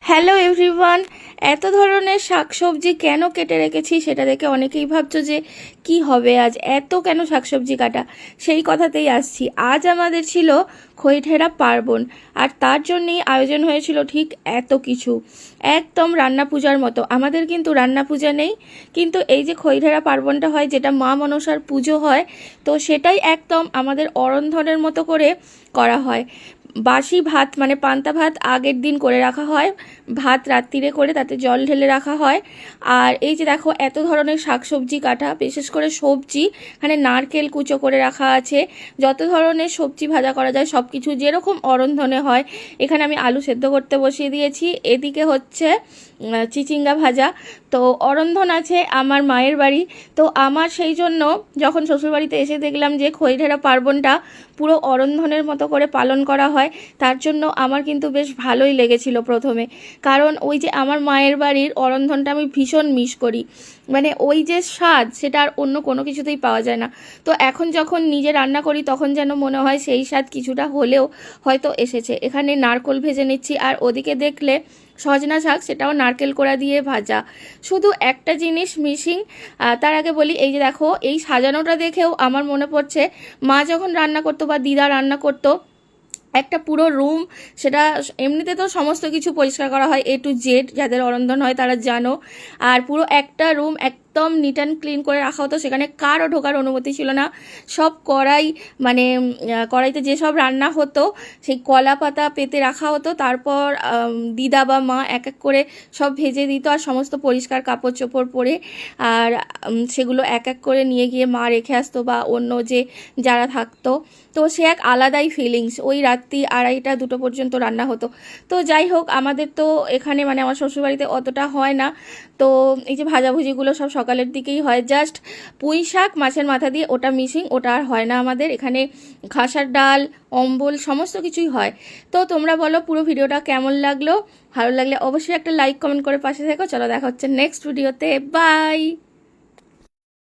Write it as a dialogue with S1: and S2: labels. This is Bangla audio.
S1: হ্যালো এভরিওয়ান, এত ধরনের শাকসবজি কেন কেটে রেখেছি সেটা দেখে অনেকেই ভাবছো যে কি হবে আজ এত কেন শাকসবজি কাটা। সেই কথাতেই আসছি। আজ আমাদের ছিল খইঠেরা পার্বণ, আর তার জন্যই আয়োজন হয়েছিল ঠিক এত কিছু, একদম রান্না পূজার মতো। আমাদের কিন্তু রান্না পূজা নেই, কিন্তু এই যে খইঠেরা পার্বণটা হয়, যেটা মা মনসার পুজো হয়, তো সেটাই একদম আমাদের অরন্ধনের মতো করে করা হয়। বাসি ভাত মানে পান্তা ভাত আগের দিন করে রাখা হয়, ভাত রাত্রিরে করে তাতে জল ঢেলে রাখা হয়। আর এই যে দেখো এত ধরনের শাকসবজি কাটা, বিশেষ করে সবজি, এখানে নারকেল কুচো করে রাখা আছে, যত ধরনের সবজি ভাজা করা যায় সব কিছু যেরকম অরন্ধনে হয়। এখানে আমি আলু সেদ্ধ করতে বসিয়ে দিয়েছি, এদিকে হচ্ছে চিচিঙ্গা ভাজা। তো অরন্ধন আছে আমার মায়ের বাড়ি, তো আমার সেই জন্য যখন শ্বশুরবাড়িতে এসে দেখলাম যে খইঢেরা পার্বণটা পুরো অরন্ধনের মতো করে পালন করা হয়, তার জন্য আমার কিন্তু বেশ ভালোই লেগেছিল প্রথমে। কারণ ওই যে আমার মায়ের বাড়ির অরন্ধনটা আমি ভীষণ মিস করি, মানে ওই যে স্বাদ সেটা আর অন্য কোনো কিছুতেই পাওয়া যায় না। তো এখন যখন নিজে রান্না করি তখন যেন মনে হয় সেই স্বাদ কিছুটা হলেও হয়তো এসেছে। এখানে নারকেল ভেজে নিচ্ছি, আর ওদিকে দেখলে সজনা শাক, সেটাও নারকেল কোড়া দিয়ে ভাজা। শুধু একটা জিনিস মিসিং, তার আগে বলি, এই যে দেখো এই সাজানোটা দেখেও আমার মনে পড়ছে মা যখন রান্না করতো বা দিদা রান্না করতো, একটা পুরো রুম, সেটা এমনিতে তো সমস্ত কিছু পরিষ্কার করা হয় A to Z, যাদের অরন্ধন হয় তারা জানো। আর পুরো একটা রুম একদম নিট অ্যান্ড ক্লিন করে রাখা হতো, সেখানে কারও ঢোকার অনুমতি ছিল না। সব কড়াই, মানে কড়াইতে যেসব রান্না হতো সেই কলা পাতা পেতে রাখা হতো, তারপর দিদা বা মা এক এক করে সব ভেজে দিত, আর সমস্ত পরিষ্কার কাপড় চোপড় পরে, আর সেগুলো এক এক করে নিয়ে গিয়ে মা রেখে আসতো বা অন্য যে যারা থাকতো। তো সে এক আলাদাই ফিলিংস। ওই রাত্রি 2:30 2টো পর্যন্ত রান্না হতো। তো যাই হোক, আমাদের তো এখানে মানে আমার শ্বশুরবাড়িতে অতটা হয় না। তো এই যে ভাজাভুজিগুলো সব সকালের দিকেই হয়, জাস্ট পুঁই শাক মাছের মাথা দিয়ে, ওটা মিসিং, ওটা আর হয় না আমাদের এখানে। খাসার ডাল, অম্বল সমস্ত কিছুই হয়। তো তোমরা বলো পুরো ভিডিওটা কেমন লাগলো। ভালো লাগলে অবশ্যই একটা লাইক কমেন্ট করে পাশে থেকো। চলো দেখা হচ্ছে নেক্সট ভিডিওতে, বাই।